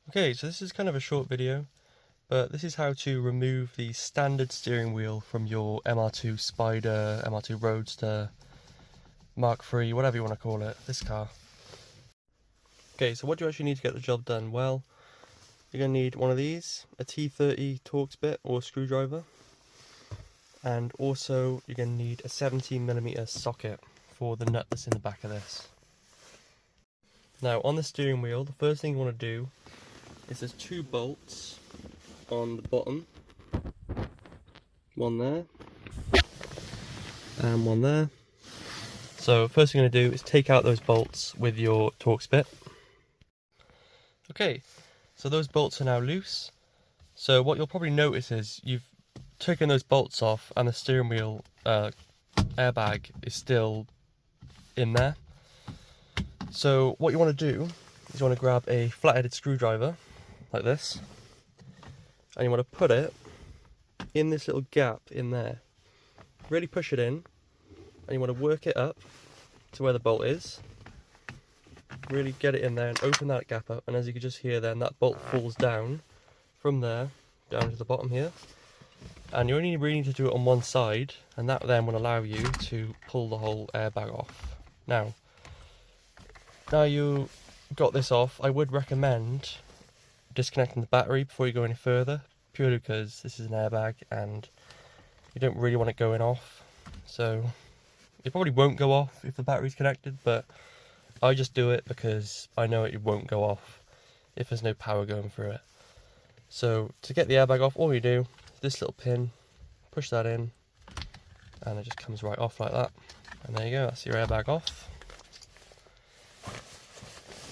Okay, so this is kind of a short video, but this is how to remove the standard steering wheel from your MR2 Spyder, MR2 Roadster, Mark III, whatever you want to call it, this car. Okay, so what do you actually need to get the job done? Well, you're going to need one of these, a T30 Torx bit or screwdriver, and also you're going to need a 17mm socket for the nut that's in the back of this. Now on the steering wheel, the first thing you want to do is there's two bolts on the bottom, one there and one there. So first thing I'm going to do is take out those bolts with your Torx bit. Okay, so those bolts are now loose. So what you'll probably notice is you've taken those bolts off and the steering wheel airbag is still in there. So what you want to do is you want to grab a flat-headed screwdriver like this, and you want to put it in this little gap in there. Really push it in, and you want to work it up to where the bolt is. Really get it in there and open that gap up, and as you can just hear then, that bolt falls down from there down to the bottom here. And you only really need to do it on one side, and that then will allow you to pull the whole airbag off. Now you got this off, I would recommend disconnecting the battery before you go any further, purely because this is an airbag and you don't really want it going off. So it probably won't go off if the battery's connected, but I just do it because I know it won't go off if there's no power going through it. So to get the airbag off, all you do is this little pin, push that in, and it just comes right off like that. And there you go, that's your airbag off.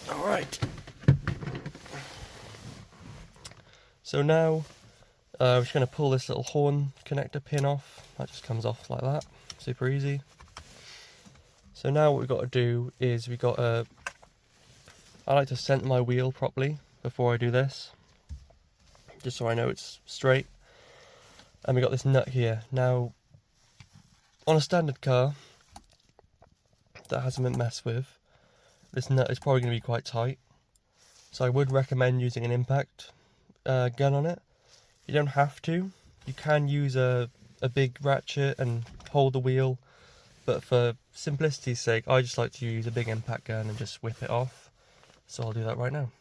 Alright. So now we're just going to pull this little horn connector pin off. That just comes off like that, super easy. So now what we've got to do is I like to center my wheel properly before I do this, just so I know it's straight. And we got this nut here. Now on a standard car that hasn't been messed with, this nut is probably going to be quite tight, so I would recommend using an impact gun on it. You don't have to. You can use a big ratchet and hold the wheel, but for simplicity's sake, I just like to use a big impact gun and just whip it off. So I'll do that right now.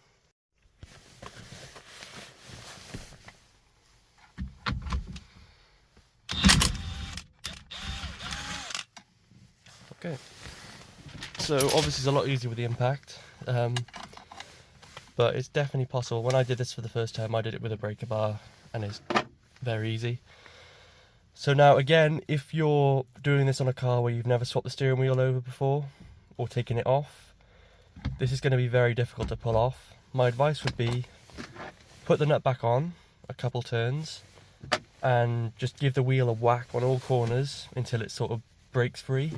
Okay. So obviously it's a lot easier with the impact, but it's definitely possible. When I did this for the first time, I did it with a breaker bar, and it's very easy. So now again, if you're doing this on a car where you've never swapped the steering wheel over before, or taken it off, this is going to be very difficult to pull off. My advice would be, put the nut back on a couple turns, and just give the wheel a whack on all corners until it sort of breaks free.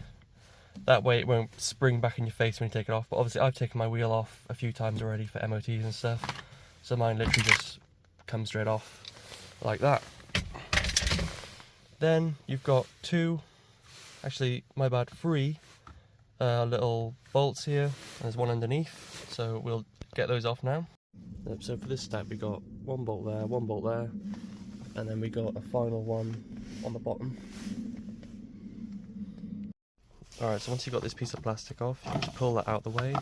That way it won't spring back in your face when you take it off. But obviously I've taken my wheel off a few times already for MOTs and stuff, so mine literally just comes straight off like that. Then you've got three little bolts here, and there's one underneath, so we'll get those off now. So for this step we got one bolt there, and then we got a final one on the bottom. Alright, so once you've got this piece of plastic off, you just pull that out the way.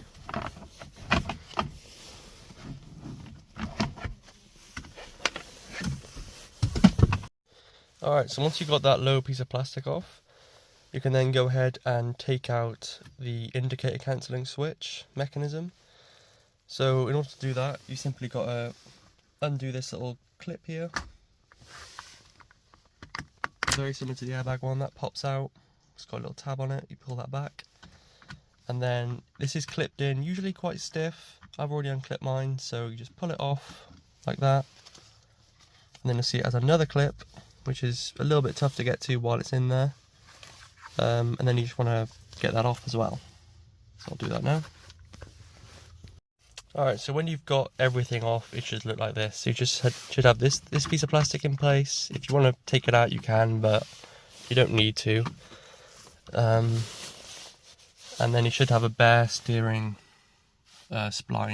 Alright, so once you've got that low piece of plastic off, you can then go ahead and take out the indicator cancelling switch mechanism. So in order to do that, you simply got to undo this little clip here. Very similar to the airbag one, that pops out. It's got a little tab on it, you pull that back. And then this is clipped in, usually quite stiff. I've already unclipped mine, so you just pull it off like that. And then you'll see it has another clip, which is a little bit tough to get to while it's in there. And then you just want to get that off as well. So I'll do that now. Alright, so when you've got everything off, it should look like this. You just should have this piece of plastic in place. If you want to take it out, you can, but you don't need to. And then you should have a bare steering spline.